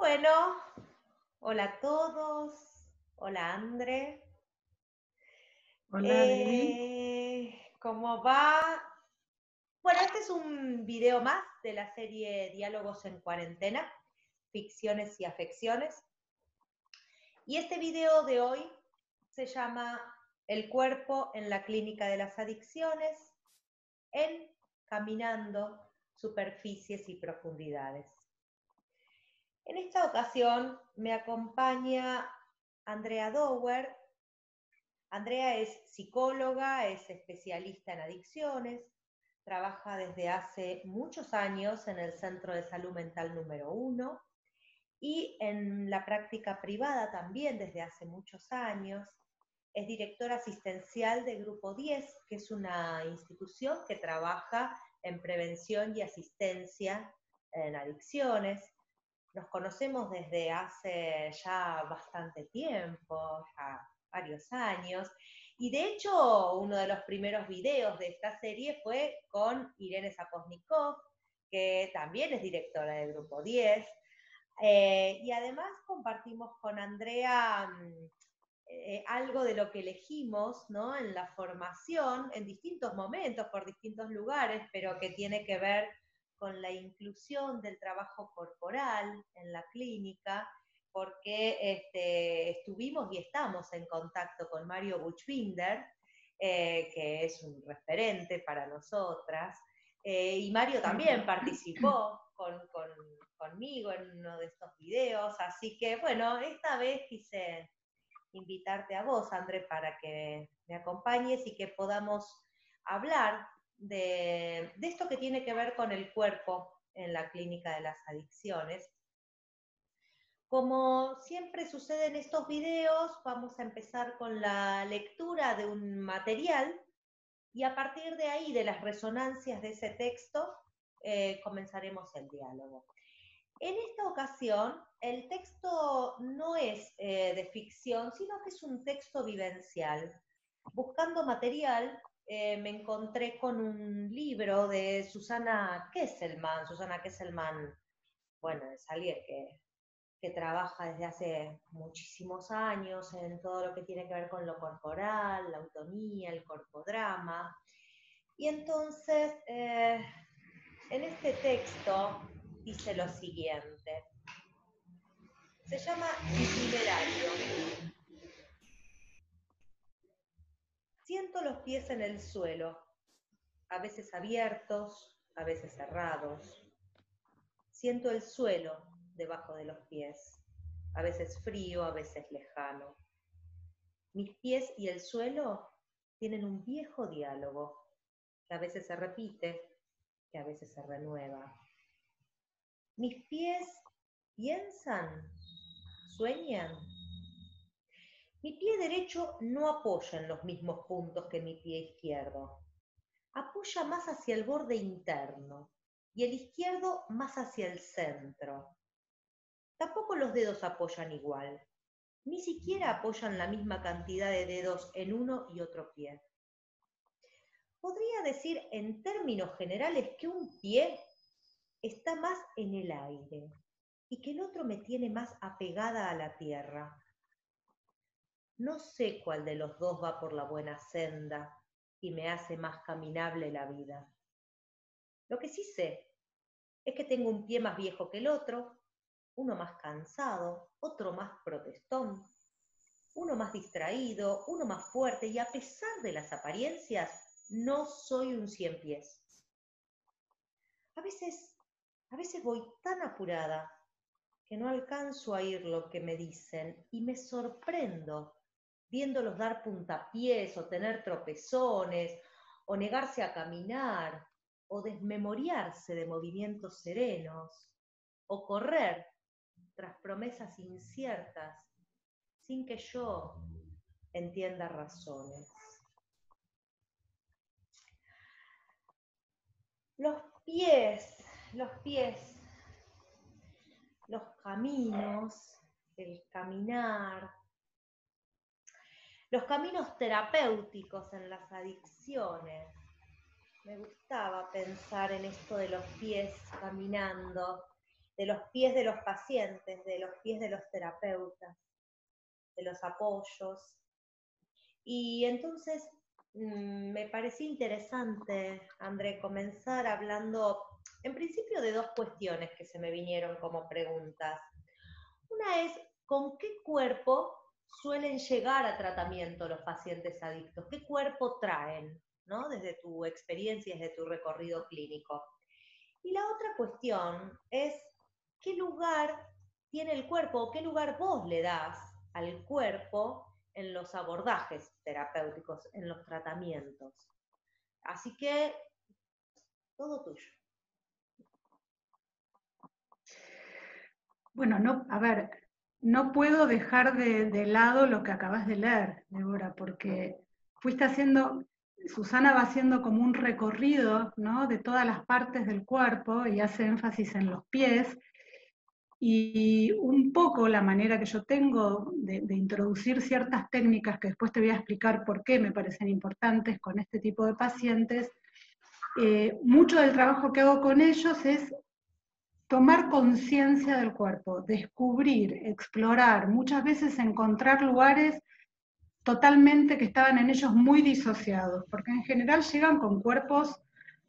Bueno, hola a todos, hola André. Hola, Debbie. ¿Cómo va? Bueno, este es un video más de la serie Diálogos en Cuarentena, Ficciones y Afecciones. Y este video de hoy se llama El cuerpo en la clínica de las adicciones, en Caminando superficies y profundidades. En esta ocasión me acompaña Andrea Dower. Andrea es psicóloga, es especialista en adicciones, trabaja desde hace muchos años en el Centro de Salud Mental número 1 y en la práctica privada también desde hace muchos años. Es directora asistencial de Grupo 10, que es una institución que trabaja en prevención y asistencia en adicciones. Nos conocemos desde hace ya bastante tiempo, ya varios años, y de hecho uno de los primeros videos de esta serie fue con Irene Saposnikov, que también es directora del Grupo 10, y además compartimos con Andrea algo de lo que elegimos, ¿no?, en la formación, en distintos momentos, por distintos lugares, pero que tiene que ver con la inclusión del trabajo corporal en la clínica, porque estuvimos y estamos en contacto con Mario Buchbinder, que es un referente para nosotras, y Mario también participó conmigo en uno de estos videos, así que bueno, esta vez quise invitarte a vos, André, para que me acompañes y que podamos hablar de esto que tiene que ver con el cuerpo en la clínica de las adicciones. Como siempre sucede en estos videos, vamos a empezar con la lectura de un material y a partir de ahí, de las resonancias de ese texto, comenzaremos el diálogo. En esta ocasión, el texto no es de ficción, sino que es un texto vivencial. Buscando material, me encontré con un libro de Susana Kesselman. Susana Kesselman, bueno, es alguien que trabaja desde hace muchísimos años en todo lo que tiene que ver con lo corporal, la autonomía, el corpodrama. Y entonces, en este texto dice lo siguiente. Se llama Itinerario. Siento los pies en el suelo, a veces abiertos, a veces cerrados. Siento el suelo debajo de los pies, a veces frío, a veces lejano. Mis pies y el suelo tienen un viejo diálogo, que a veces se repite, que a veces se renueva. Mis pies piensan, sueñan. Mi pie derecho no apoya en los mismos puntos que mi pie izquierdo. Apoya más hacia el borde interno y el izquierdo más hacia el centro. Tampoco los dedos apoyan igual. Ni siquiera apoyan la misma cantidad de dedos en uno y otro pie. Podría decir en términos generales que un pie está más en el aire y que el otro me tiene más apegada a la tierra. No sé cuál de los dos va por la buena senda y me hace más caminable la vida. Lo que sí sé es que tengo un pie más viejo que el otro, uno más cansado, otro más protestón, uno más distraído, uno más fuerte, y a pesar de las apariencias, no soy un cien pies. A veces, a veces voy tan apurada que no alcanzo a oír lo que me dicen y me sorprendo viéndolos dar puntapiés o tener tropezones o negarse a caminar o desmemoriarse de movimientos serenos o correr tras promesas inciertas sin que yo entienda razones. Los pies, los pies, los caminos, el caminar, los caminos terapéuticos en las adicciones. Me gustaba pensar en esto de los pies caminando, de los pies de los pacientes, de los pies de los terapeutas, de los apoyos. Y entonces me parecía interesante, André, comenzar hablando en principio de dos cuestiones que se me vinieron como preguntas. Una es, ¿con qué cuerpo suelen llegar a tratamiento los pacientes adictos? ¿Qué cuerpo traen, ¿no? Desde tu experiencia, desde tu recorrido clínico. Y la otra cuestión es, ¿qué lugar tiene el cuerpo o qué lugar vos le das al cuerpo en los abordajes terapéuticos, en los tratamientos? Así que, todo tuyo. Bueno, no, a ver, no puedo dejar de lado lo que acabas de leer, Débora, porque Susana va haciendo como un recorrido, ¿no?, de todas las partes del cuerpo y hace énfasis en los pies. Y un poco la manera que yo tengo de introducir ciertas técnicas, que después te voy a explicar por qué me parecen importantes con este tipo de pacientes, mucho del trabajo que hago con ellos es tomar conciencia del cuerpo, descubrir, explorar, muchas veces encontrar lugares totalmente que estaban en ellos muy disociados, porque en general llegan con cuerpos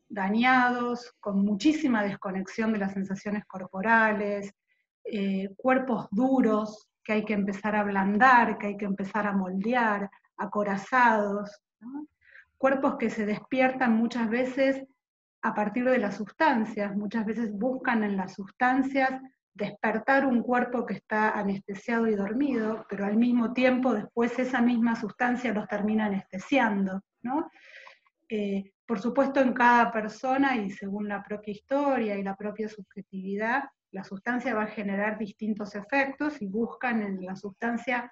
dañados, con muchísima desconexión de las sensaciones corporales, cuerpos duros que hay que empezar a ablandar, que hay que empezar a moldear, acorazados, ¿no? Cuerpos que se despiertan muchas veces a partir de las sustancias, muchas veces buscan en las sustancias despertar un cuerpo que está anestesiado y dormido, pero al mismo tiempo después esa misma sustancia los termina anestesiando, ¿no? Por supuesto, en cada persona y según la propia historia y la propia subjetividad, la sustancia va a generar distintos efectos y buscan en la sustancia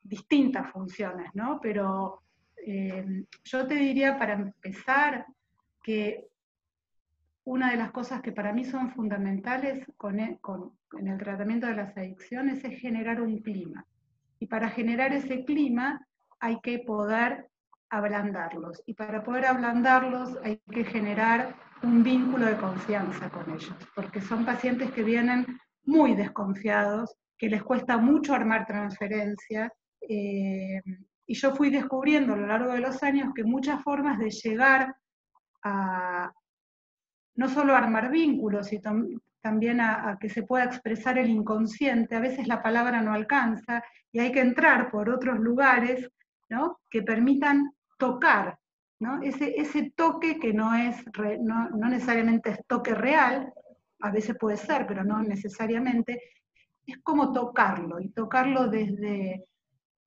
distintas funciones, ¿no? Pero yo te diría para empezar que una de las cosas que para mí son fundamentales en el tratamiento de las adicciones es generar un clima. Y para generar ese clima hay que poder ablandarlos. Y para poder ablandarlos hay que generar un vínculo de confianza con ellos, porque son pacientes que vienen muy desconfiados, que les cuesta mucho armar transferencias. Y yo fui descubriendo a lo largo de los años que muchas formas de llegar a no solo armar vínculos, sino también a que se pueda expresar el inconsciente. A veces la palabra no alcanza y hay que entrar por otros lugares, ¿no?, que permitan tocar, ¿no? Ese toque que no necesariamente es toque real, a veces puede ser, pero no necesariamente, es como tocarlo, y tocarlo desde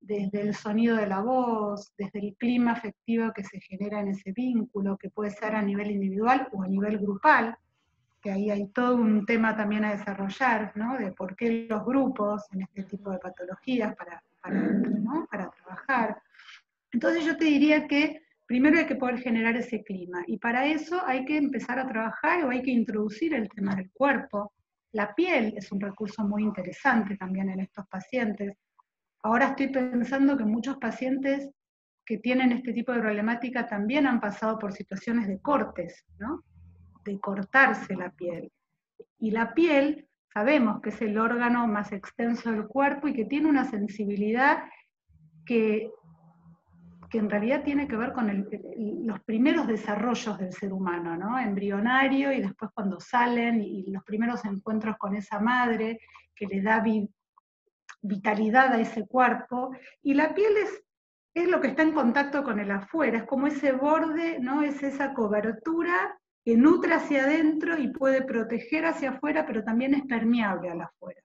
el sonido de la voz, desde el clima afectivo que se genera en ese vínculo, que puede ser a nivel individual o a nivel grupal, que ahí hay todo un tema también a desarrollar, ¿no?, de por qué los grupos en este tipo de patologías para trabajar. Entonces yo te diría que primero hay que poder generar ese clima, y para eso hay que empezar a trabajar o hay que introducir el tema del cuerpo. La piel es un recurso muy interesante también en estos pacientes. Ahora estoy pensando que muchos pacientes que tienen este tipo de problemática también han pasado por situaciones de cortes, ¿no?, de cortarse la piel. Y la piel, sabemos que es el órgano más extenso del cuerpo y que tiene una sensibilidad que en realidad tiene que ver con los primeros desarrollos del ser humano, ¿no?, embrionario, y después cuando salen y los primeros encuentros con esa madre que le da vitalidad a ese cuerpo, y la piel es lo que está en contacto con el afuera, es como ese borde, ¿no?, es esa cobertura que nutre hacia adentro y puede proteger hacia afuera, pero también es permeable al afuera.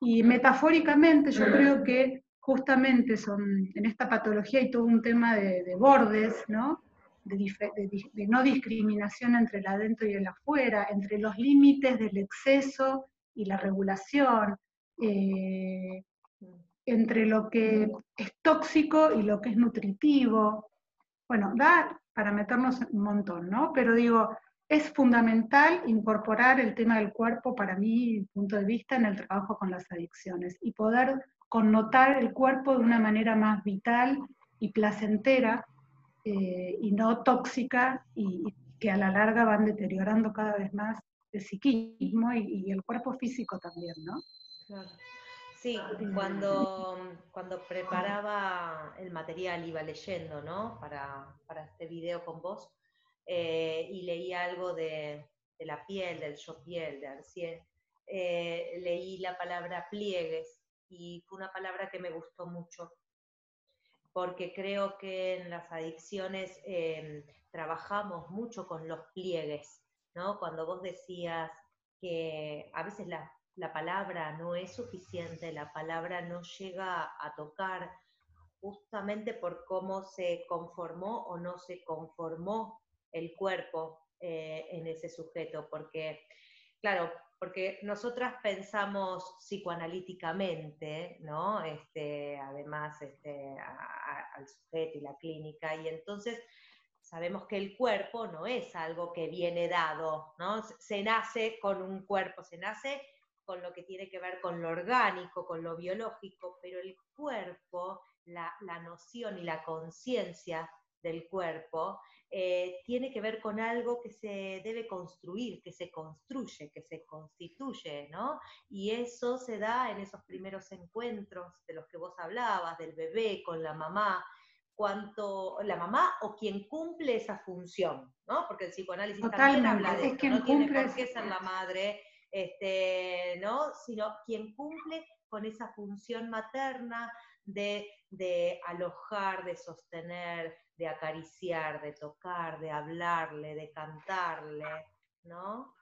Y metafóricamente yo creo que justamente en esta patología hay todo un tema de bordes, ¿no?, de no discriminación entre el adentro y el afuera, entre los límites del exceso y la regulación, entre lo que es tóxico y lo que es nutritivo. Bueno, da para meternos un montón, ¿no? Pero digo, es fundamental incorporar el tema del cuerpo, para mi punto de vista, en el trabajo con las adicciones, y poder connotar el cuerpo de una manera más vital y placentera, y no tóxica, y que a la larga van deteriorando cada vez más psiquismo y el cuerpo físico también, ¿no? Claro. Sí, cuando preparaba el material iba leyendo, ¿no? Para este video con vos, y leí algo de la piel, del yo piel, de Arcier. Leí la palabra pliegues y fue una palabra que me gustó mucho porque creo que en las adicciones trabajamos mucho con los pliegues, ¿no? Cuando vos decías que a veces la palabra no es suficiente, la palabra no llega a tocar justamente por cómo se conformó o no se conformó el cuerpo en ese sujeto, porque, claro, porque nosotras pensamos psicoanalíticamente, ¿no? Además, al sujeto y la clínica, y entonces sabemos que el cuerpo no es algo que viene dado, ¿no? Se nace con un cuerpo, se nace con lo que tiene que ver con lo orgánico, con lo biológico, pero el cuerpo, la noción y la conciencia del cuerpo tiene que ver con algo que se debe construir, que se construye, que se constituye, ¿no? Y eso se da en esos primeros encuentros de los que vos hablabas, del bebé con la mamá, cuanto la mamá o quien cumple esa función, ¿no? Porque el psicoanálisis también habla de Totalmente, es esto, quien no tiene cumple, por qué ser la madre, ¿no? Sino quien cumple con esa función materna de alojar, de sostener, de acariciar, de tocar, de hablarle, de cantarle, ¿no?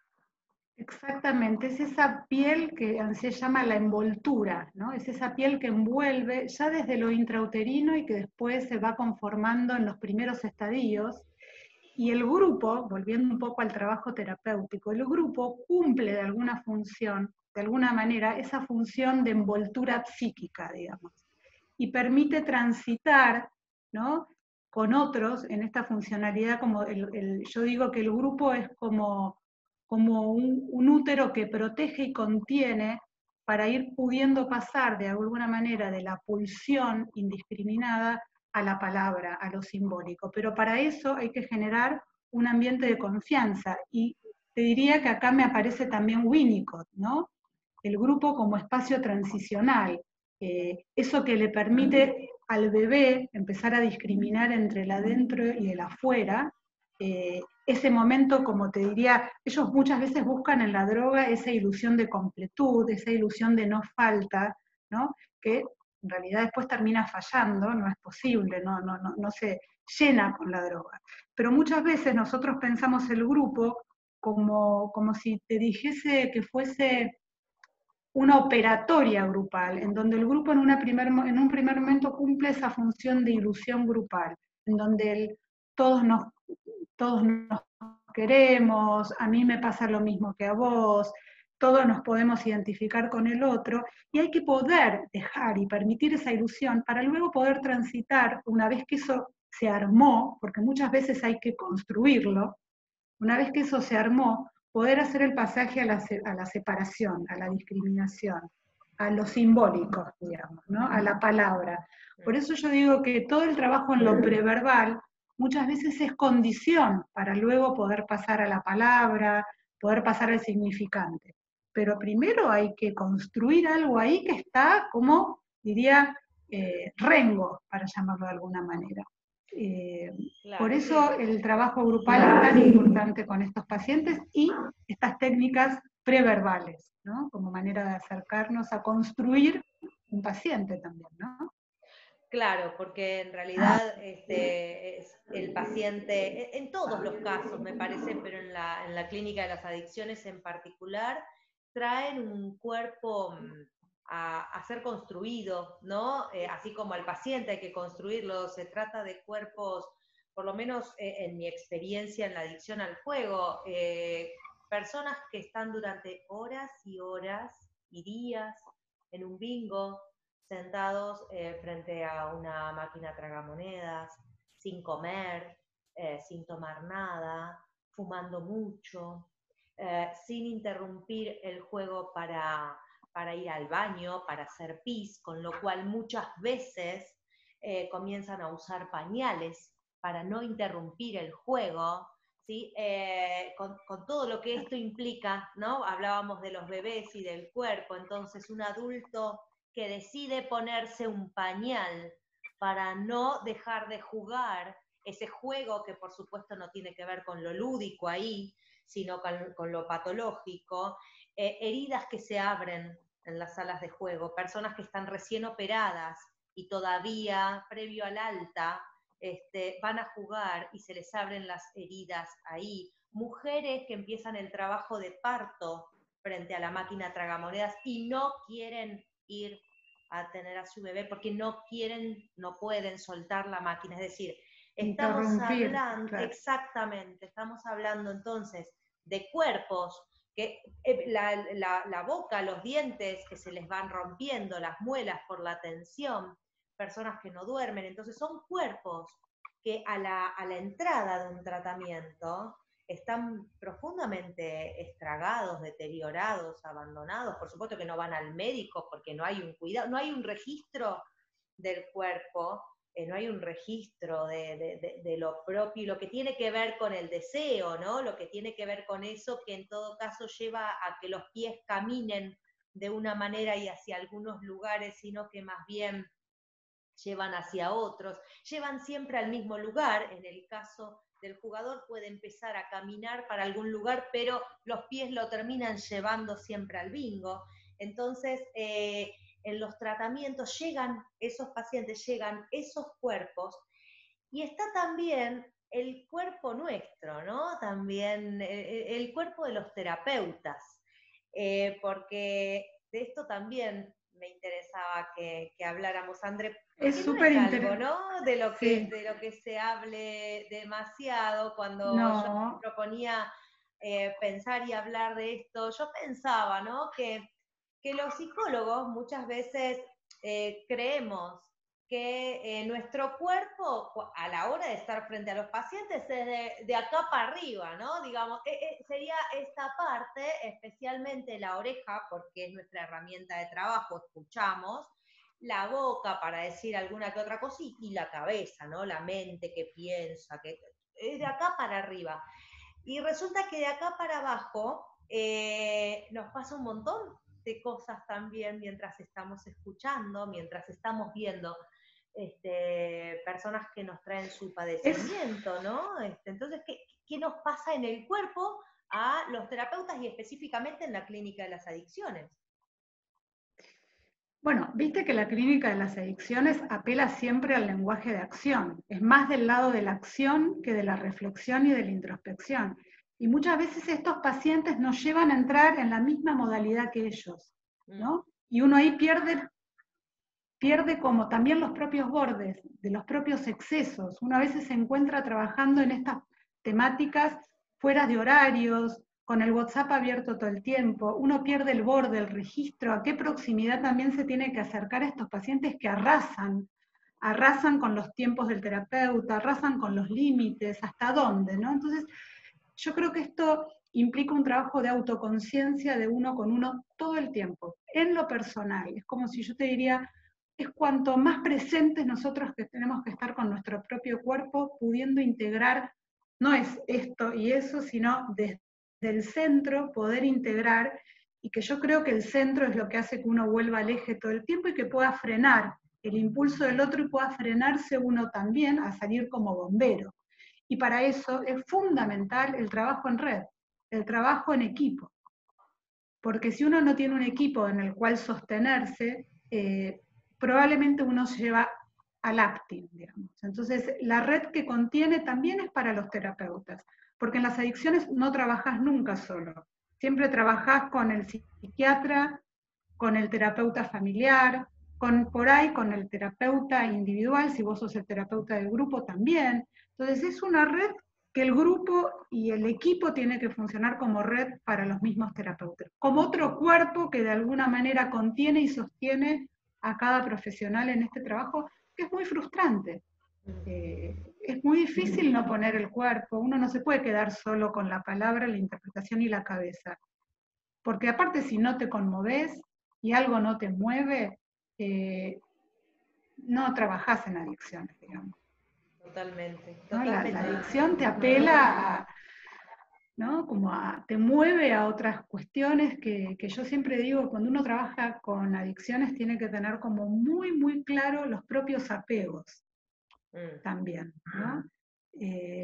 exactamente, es esa piel que se llama la envoltura, ¿no? Es esa piel que envuelve ya desde lo intrauterino y que después se va conformando en los primeros estadios. Y el grupo, volviendo un poco al trabajo terapéutico, el grupo cumple de alguna función, de alguna manera, esa función de envoltura psíquica, digamos, y permite transitar, ¿no? Con otros en esta funcionalidad, como yo digo que el grupo es como un útero que protege y contiene para ir pudiendo pasar de alguna manera de la pulsión indiscriminada a la palabra, a lo simbólico. Pero para eso hay que generar un ambiente de confianza. Y te diría que acá me aparece también Winnicott, ¿no? El grupo como espacio transicional. Eso que le permite al bebé empezar a discriminar entre el adentro y el afuera, ese momento, como te diría, ellos muchas veces buscan en la droga esa ilusión de completud, esa ilusión de no falta, ¿no? Que en realidad después termina fallando, no es posible, no se llena con la droga. Pero muchas veces nosotros pensamos el grupo como si te dijese que fuese una operatoria grupal, en donde el grupo en un primer momento cumple esa función de ilusión grupal, en donde todos nos queremos, a mí me pasa lo mismo que a vos, todos nos podemos identificar con el otro, y hay que poder dejar y permitir esa ilusión para luego poder transitar, una vez que eso se armó, porque muchas veces hay que construirlo, una vez que eso se armó, poder hacer el pasaje a la separación, a la discriminación, a lo simbólico, digamos, ¿no? A la palabra. Por eso yo digo que todo el trabajo en lo preverbal muchas veces es condición para luego poder pasar a la palabra, poder pasar al significante. Pero primero hay que construir algo ahí que está como, diría, rengo, para llamarlo de alguna manera. Por Claro, eso sí. el trabajo grupal es tan importante con estos pacientes y estas técnicas preverbales, ¿no? Como manera de acercarnos a construir un paciente también, ¿no? Claro, porque en realidad es el paciente, en todos los casos me parece, pero en la clínica de las adicciones en particular, traen un cuerpo a ser construido, ¿no? Así como al paciente hay que construirlo, se trata de cuerpos, por lo menos en mi experiencia en la adicción al juego, personas que están durante horas y horas y días en un bingo, sentados frente a una máquina tragamonedas, sin comer, sin tomar nada, fumando mucho, sin interrumpir el juego para ir al baño, para hacer pis, con lo cual muchas veces comienzan a usar pañales para no interrumpir el juego, ¿sí? Con todo lo que esto implica, ¿no? Hablábamos de los bebés y del cuerpo, entonces un adulto que decide ponerse un pañal para no dejar de jugar ese juego que por supuesto no tiene que ver con lo lúdico ahí, sino con lo patológico, heridas que se abren en las salas de juego, personas que están recién operadas y todavía, previo al alta, van a jugar y se les abren las heridas ahí. Mujeres que empiezan el trabajo de parto frente a la máquina tragamonedas y no quieren ir a tener a su bebé porque no quieren, no pueden soltar la máquina. Es decir, estamos hablando, claro. exactamente, estamos hablando entonces de cuerpos que la boca, los dientes que se les van rompiendo, las muelas por la tensión, personas que no duermen, entonces son cuerpos que a la entrada de un tratamiento están profundamente estragados, deteriorados, abandonados, por supuesto que no van al médico porque no hay un cuidado, no hay un registro del cuerpo, no hay un registro de lo propio y lo que tiene que ver con el deseo, ¿no? Lo que tiene que ver con eso que en todo caso lleva a que los pies caminen de una manera y hacia algunos lugares, sino que más bien llevan hacia otros, llevan siempre al mismo lugar. En el caso del jugador puede empezar a caminar para algún lugar, pero los pies lo terminan llevando siempre al bingo. Entonces, en los tratamientos llegan esos pacientes, llegan esos cuerpos, y está también el cuerpo nuestro, ¿no? También el cuerpo de los terapeutas, porque de esto también me interesaba que habláramos, André, porque Es no súper es algo, interesante. ¿no? Sí, De lo que se hable demasiado. Cuando yo no, proponía pensar y hablar de esto, yo pensaba, ¿no? Que los psicólogos muchas veces creemos que nuestro cuerpo, a la hora de estar frente a los pacientes, es de acá para arriba, ¿no? Digamos, sería esta parte, especialmente la oreja, porque es nuestra herramienta de trabajo, escuchamos, la boca para decir alguna que otra cosa, y la cabeza, ¿no? La mente que piensa, que es de acá para arriba. Y resulta que de acá para abajo nos pasa un montón de cosas también mientras estamos escuchando, mientras estamos viendo personas que nos traen su es, padecimiento, ¿no? Entonces, ¿qué nos pasa en el cuerpo a los terapeutas y específicamente en la clínica de las adicciones? bueno, viste que la clínica de las adicciones apela siempre al lenguaje de acción, es más del lado de la acción que de la reflexión y de la introspección. Y muchas veces estos pacientes nos llevan a entrar en la misma modalidad que ellos, ¿no? Y uno ahí pierde como también los propios bordes, de los propios excesos. Uno a veces se encuentra trabajando en estas temáticas fuera de horarios, con el WhatsApp abierto todo el tiempo, uno pierde el borde, el registro, a qué proximidad también se tiene que acercar a estos pacientes que arrasan con los tiempos del terapeuta, arrasan con los límites, hasta dónde, ¿no? Entonces, yo creo que esto implica un trabajo de autoconciencia de uno con uno todo el tiempo, en lo personal. Es como si yo te diría, es cuanto más presentes nosotros que tenemos que estar con nuestro propio cuerpo, pudiendo integrar, no es esto y eso, sino desde el centro poder integrar, y que yo creo que el centro es lo que hace que uno vuelva al eje todo el tiempo y que pueda frenar el impulso del otro y pueda frenarse uno también a salir como bombero. Y para eso es fundamental el trabajo en red, el trabajo en equipo. Porque si uno no tiene un equipo en el cual sostenerse, probablemente uno se lleva al acting, digamos. Entonces, la red que contiene también es para los terapeutas, porque en las adicciones no trabajas nunca solo. Siempre trabajas con el psiquiatra, con el terapeuta familiar, por ahí con el terapeuta individual, si vos sos el terapeuta del grupo también. Entonces es una red que el grupo y el equipo tiene que funcionar como red para los mismos terapeutas, como otro cuerpo que de alguna manera contiene y sostiene a cada profesional en este trabajo, que es muy frustrante. Es muy difícil no poner el cuerpo, uno no se puede quedar solo con la palabra, la interpretación y la cabeza, porque aparte si no te conmoves y algo no te mueve, no trabajás en adicciones, digamos. Totalmente, ¿No? La totalmente. adicción te apela ¿no? Como te mueve a otras cuestiones que yo siempre digo, cuando uno trabaja con adicciones tiene que tener como muy, muy claro los propios apegos también, ¿no?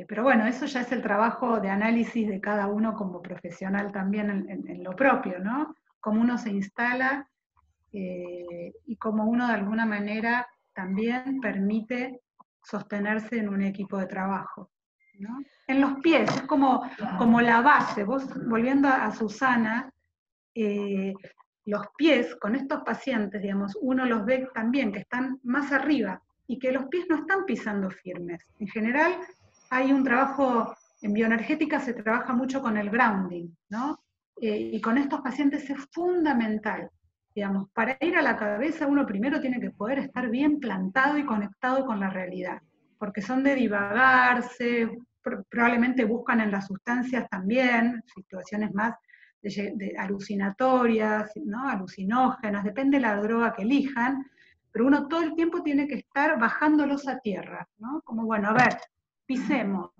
Pero bueno, eso ya es el trabajo de análisis de cada uno como profesional también en lo propio, ¿no? Cómo uno se instala y cómo uno de alguna manera también permite sostenerse en un equipo de trabajo, ¿no? En los pies, es como la base. Vos, volviendo a Susana, los pies con estos pacientes, digamos, uno los ve también que están más arriba y que los pies no están pisando firmes. En general hay un trabajo, en bioenergética se trabaja mucho con el grounding, ¿no? Y con estos pacientes es fundamental. Digamos, para ir a la cabeza uno primero tiene que poder estar bien plantado y conectado con la realidad, porque son de divagarse, probablemente buscan en las sustancias también, situaciones más de alucinatorias, ¿no? Alucinógenas, depende de la droga que elijan, pero uno todo el tiempo tiene que estar bajándolos a tierra, ¿no? Como, bueno, a ver, pisemos,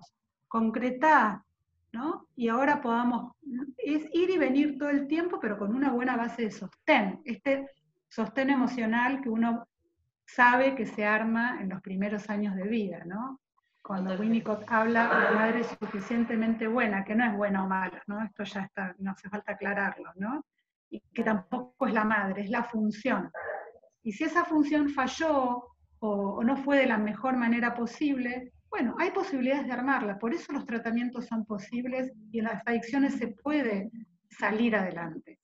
concretá, ¿no? Y ahora podamos, es ir y venir todo el tiempo, pero con una buena base de sostén, este sostén emocional que uno sabe que se arma en los primeros años de vida, ¿no? Cuando Winnicott habla de la madre suficientemente buena, que no es buena o mala, ¿no? Esto ya está, no hace falta aclararlo, ¿no? Y que tampoco es la madre, es la función. Y si esa función falló o no fue de la mejor manera posible, bueno, hay posibilidades de armarla, por eso los tratamientos son posibles y en las adicciones se puede salir adelante,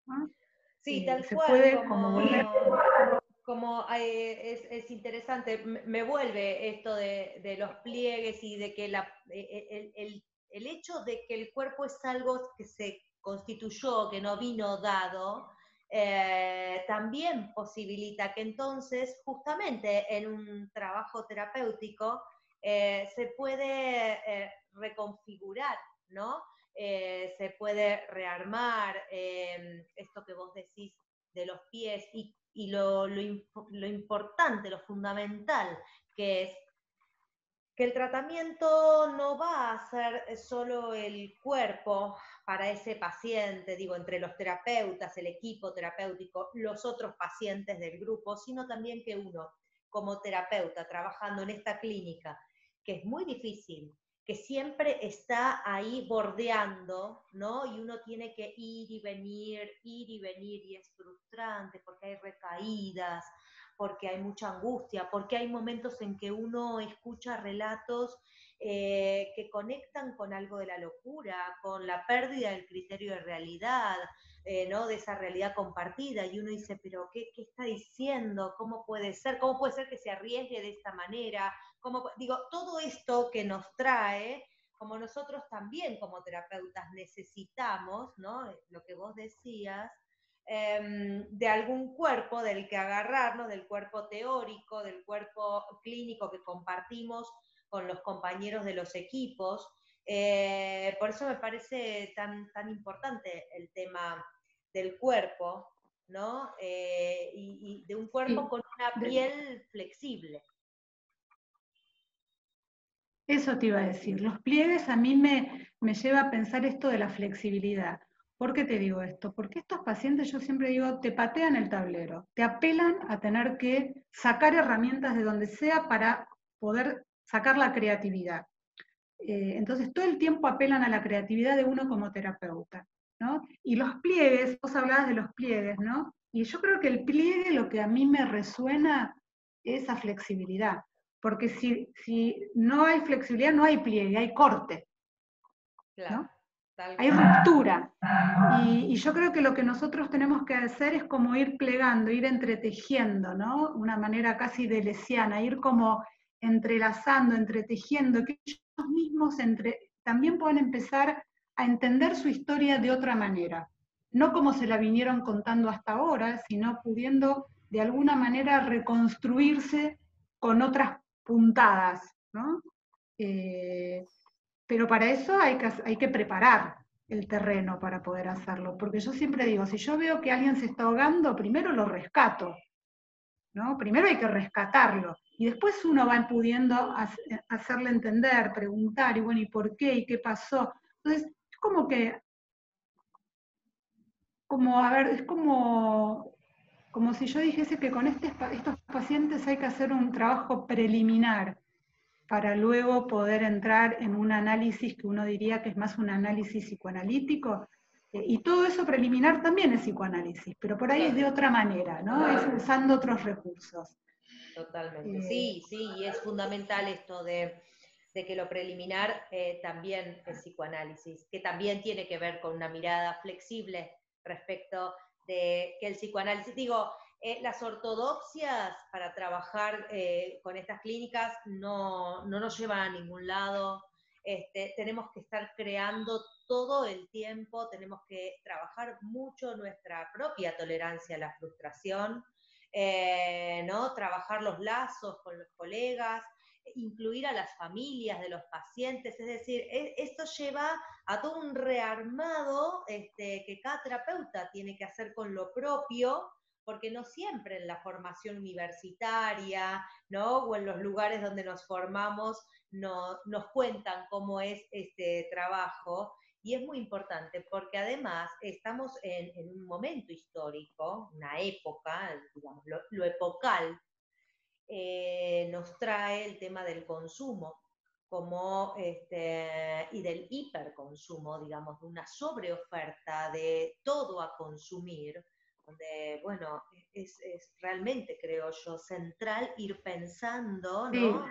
¿no? Sí, tal Se cual, puede como volver... como es interesante, me vuelve esto de los pliegues y de que el hecho de que el cuerpo es algo que se constituyó, que no vino dado, también posibilita que entonces justamente en un trabajo terapéutico se puede reconfigurar, ¿no? Se puede rearmar esto que vos decís de los pies y lo importante, lo fundamental que es que el tratamiento no va a ser solo el cuerpo para ese paciente, digo, entre los terapeutas, el equipo terapéutico, los otros pacientes del grupo, sino también que uno, como terapeuta, trabajando en esta clínica, que es muy difícil, que siempre está ahí bordeando, ¿no? Y uno tiene que ir y venir, y es frustrante porque hay recaídas, porque hay mucha angustia, porque hay momentos en que uno escucha relatos que conectan con algo de la locura, con la pérdida del criterio de realidad, ¿no? De esa realidad compartida, y uno dice, pero ¿qué está diciendo? ¿Cómo puede ser? ¿Cómo puede ser que se arriesgue de esta manera? Digo, todo esto que nos trae, como nosotros también como terapeutas necesitamos, ¿no? Lo que vos decías, de algún cuerpo del que agarrarnos, del cuerpo teórico, del cuerpo clínico que compartimos con los compañeros de los equipos. Por eso me parece tan importante el tema del cuerpo, ¿no? Y de un cuerpo con una piel flexible. Eso te iba a decir. Los pliegues a mí me lleva a pensar esto de la flexibilidad. ¿Por qué te digo esto? Porque estos pacientes, yo siempre digo, te patean el tablero, te apelan a tener que sacar herramientas de donde sea para poder sacar la creatividad. Entonces, todo el tiempo apelan a la creatividad de uno como terapeuta, ¿no? Y los pliegues, vos hablabas de los pliegues, ¿no? Y yo creo que el pliegue lo que a mí me resuena es esa flexibilidad. Porque si no hay flexibilidad, no hay pliegue, hay corte, ¿no? Claro, hay ruptura. Y yo creo que lo que nosotros tenemos que hacer es como ir plegando, ir entretejiendo, ¿no? Una manera casi delesiana, ir como entrelazando, entretejiendo, que ellos mismos también puedan empezar a entender su historia de otra manera. No como se la vinieron contando hasta ahora, sino pudiendo de alguna manera reconstruirse con otras puntadas, ¿no? Pero para eso hay que preparar el terreno para poder hacerlo, porque yo siempre digo, si yo veo que alguien se está ahogando, primero lo rescato, ¿no? Primero hay que rescatarlo, y después uno va pudiendo hacerle entender, preguntar, y bueno, ¿y por qué? ¿Y qué pasó? Entonces, es como que, a ver, es como si yo dijese que con estos pacientes hay que hacer un trabajo preliminar para luego poder entrar en un análisis que uno diría que es más un análisis psicoanalítico. Y todo eso preliminar también es psicoanálisis, pero por ahí es de otra manera, ¿no? Es usando otros recursos. Totalmente, sí, y es fundamental esto de que lo preliminar también es psicoanálisis, que también tiene que ver con una mirada flexible respecto de que el psicoanálisis, digo, las ortodoxias para trabajar con estas clínicas no nos llevan a ningún lado. Tenemos que estar creando todo el tiempo, tenemos que trabajar mucho nuestra propia tolerancia a la frustración, ¿no? Trabajar los lazos con los colegas, incluir a las familias de los pacientes, es decir, esto lleva a todo un rearmado que cada terapeuta tiene que hacer con lo propio, porque no siempre en la formación universitaria, ¿no? O en los lugares donde nos formamos nos cuentan cómo es este trabajo, y es muy importante porque además estamos en un momento histórico, una época, digamos, lo epocal, nos trae el tema del consumo como y del hiperconsumo, digamos, de una sobreoferta de todo a consumir, donde, bueno, es realmente, creo yo, central ir pensando, ¿no? Sí.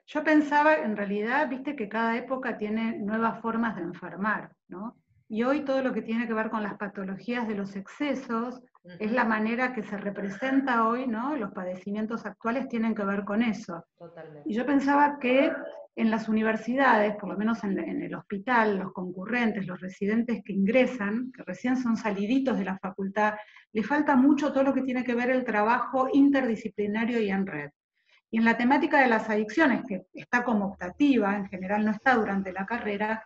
Yo pensaba, en realidad, viste que cada época tiene nuevas formas de enfermar, ¿no? Y hoy todo lo que tiene que ver con las patologías de los excesos es la manera que se representa hoy, ¿no? Los padecimientos actuales tienen que ver con eso. Totalmente. Y yo pensaba que en las universidades, por lo menos en el hospital, los concurrentes, los residentes que ingresan, que recién son saliditos de la facultad, les falta mucho todo lo que tiene que ver el trabajo interdisciplinario y en red. Y en la temática de las adicciones, que está como optativa, en general no está durante la carrera,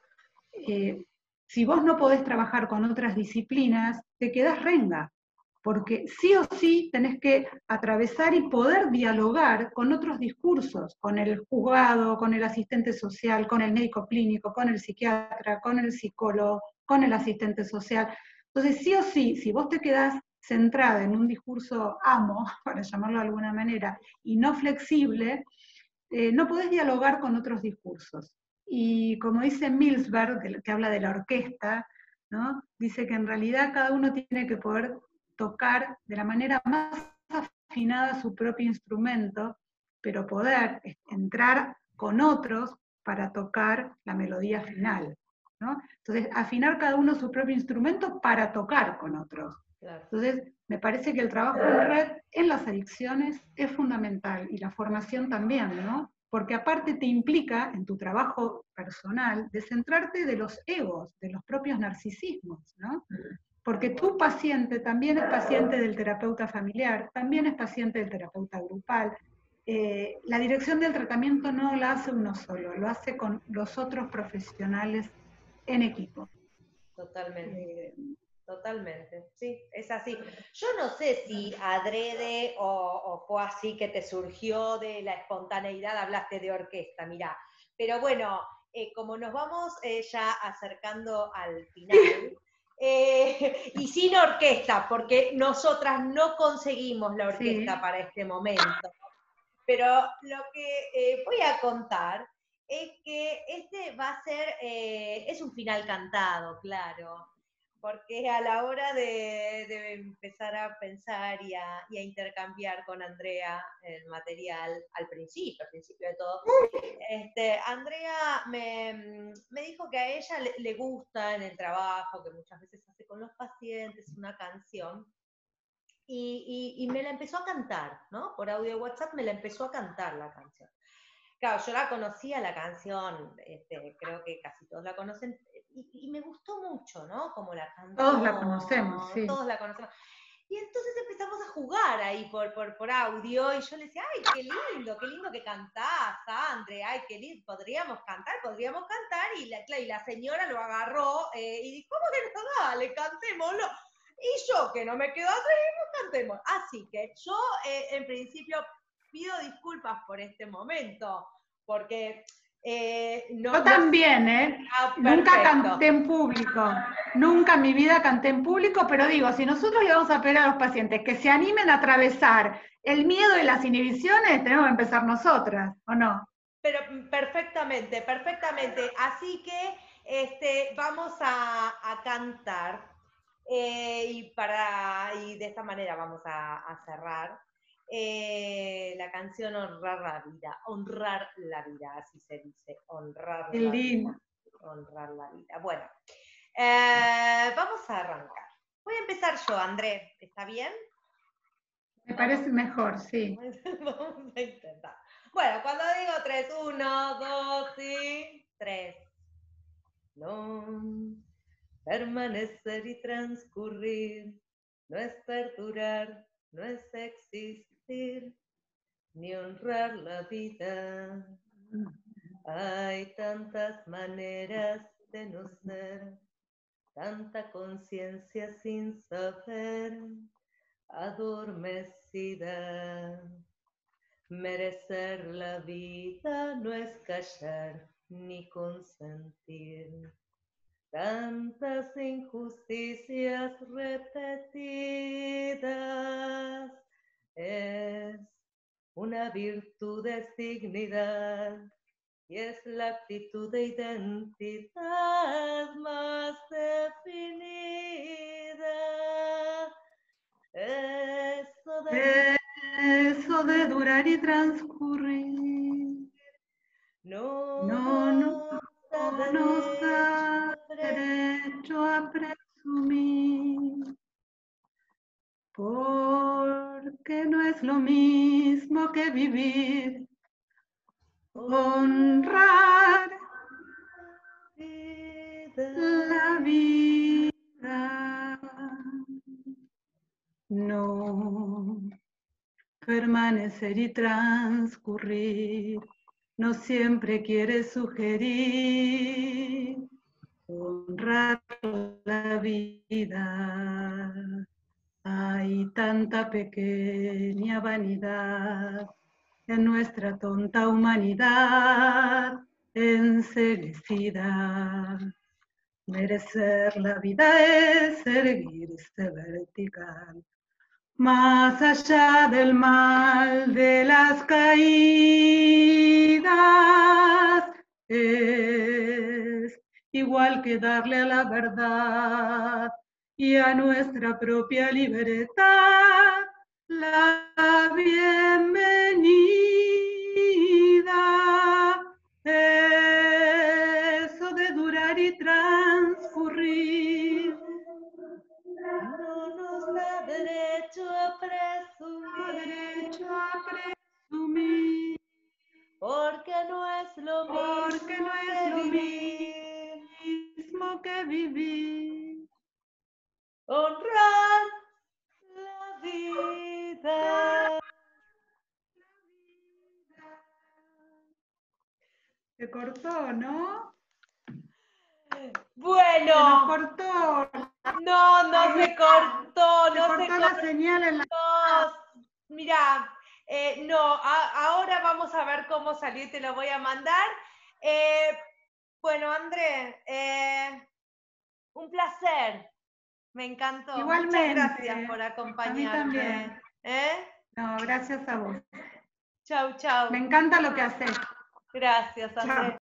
si vos no podés trabajar con otras disciplinas, te quedás renga, porque sí o sí tenés que atravesar y poder dialogar con otros discursos, con el juzgado, con el asistente social, con el médico clínico, con el psiquiatra, con el psicólogo, con el asistente social. Entonces, sí o sí, si vos te quedás centrada en un discurso amo, para llamarlo de alguna manera, y no flexible, no podés dialogar con otros discursos. Y como dice Milsberg, que habla de la orquesta, ¿no? Dice que en realidad cada uno tiene que poder tocar de la manera más afinada su propio instrumento, pero poder entrar con otros para tocar la melodía final, ¿no? Entonces, afinar cada uno su propio instrumento para tocar con otros. Claro. Entonces, me parece que el trabajo en red en las adicciones es fundamental y la formación también, ¿no? Porque aparte te implica en tu trabajo personal descentrarte de los egos, de los propios narcisismos, ¿no? Porque tu paciente también es paciente del terapeuta familiar, también es paciente del terapeuta grupal. La dirección del tratamiento no la hace uno solo, lo hace con los otros profesionales en equipo. Totalmente. Totalmente, sí, es así. Yo no sé si adrede o fue así que te surgió de la espontaneidad, hablaste de orquesta, mirá. Pero bueno, como nos vamos ya acercando al final, y sin orquesta, porque nosotras no conseguimos la orquesta para este momento, pero lo que voy a contar es que este va a ser, es un final cantado, claro, porque a la hora de empezar a pensar y a intercambiar con Andrea el material al principio de todo, Andrea me dijo que a ella le gusta en el trabajo, que muchas veces hace con los pacientes, una canción, y me la empezó a cantar, ¿no? Por audio de WhatsApp me la empezó a cantar la canción. Claro, yo la conocía la canción, creo que casi todos la conocen, y me gustó mucho, ¿no? Como la cantó. Todos la conocemos, sí. Todos la conocemos. Y entonces empezamos a jugar ahí por audio, y yo le decía, ay, qué lindo que cantás, Andre, ay, qué lindo, podríamos cantar, y la señora lo agarró, y dijo, ¿cómo que no? Dale, cantémoslo. Y yo, que no me quedo atrás, cantemos. Así que yo, en principio, pido disculpas por este momento, porque Yo también, ¿eh? Nunca canté en público, nunca en mi vida canté en público, pero digo, si nosotros le vamos a pedir a los pacientes que se animen a atravesar el miedo y las inhibiciones, tenemos que empezar nosotras, ¿o no? Pero perfectamente, perfectamente. Así que vamos a cantar y de esta manera vamos a cerrar. La canción Honrar la vida, así se dice, honrar Qué la lindo. vida, honrar la vida. Bueno, vamos a arrancar. Voy a empezar yo, André, ¿está bien? Me parece mejor, sí. Vamos a intentar. Bueno, cuando digo 3, 1, 2 y 3. No, permanecer y transcurrir, no es perdurar, no es existir, ni honrar la vida. Hay tantas maneras de no ser, tanta conciencia sin saber, adormecida. Merecer la vida no es callar ni consentir. Tantas injusticias repetidas es una virtud, es dignidad y es la actitud de identidad más definida. Eso de durar y transcurrir no nos da derecho a presumir, porque no es lo mismo que vivir, honrar la vida. No permanecer y transcurrir no siempre quiere sugerir honrar la vida. Hay tanta pequeña vanidad en nuestra tonta humanidad enceguecida. Merecer la vida es erguirse vertical, más allá del mal de las caídas, es igual que darle a la verdad y a nuestra propia libertad la bienvenida. Eso de durar y transcurrir no nos da derecho a presumir, porque no es lo mismo que vivir. Honrar la vida. Se cortó, ¿no? Bueno. Se nos cortó. No se cortó, Se cortó la señal en la... Mirá, ahora vamos a ver cómo salió, te lo voy a mandar. Bueno, André, un placer. Me encantó. Igualmente. Muchas gracias por acompañarme. A mí también. No, gracias a vos. Chau, chau. Me encanta lo que haces. Gracias, André. Chau.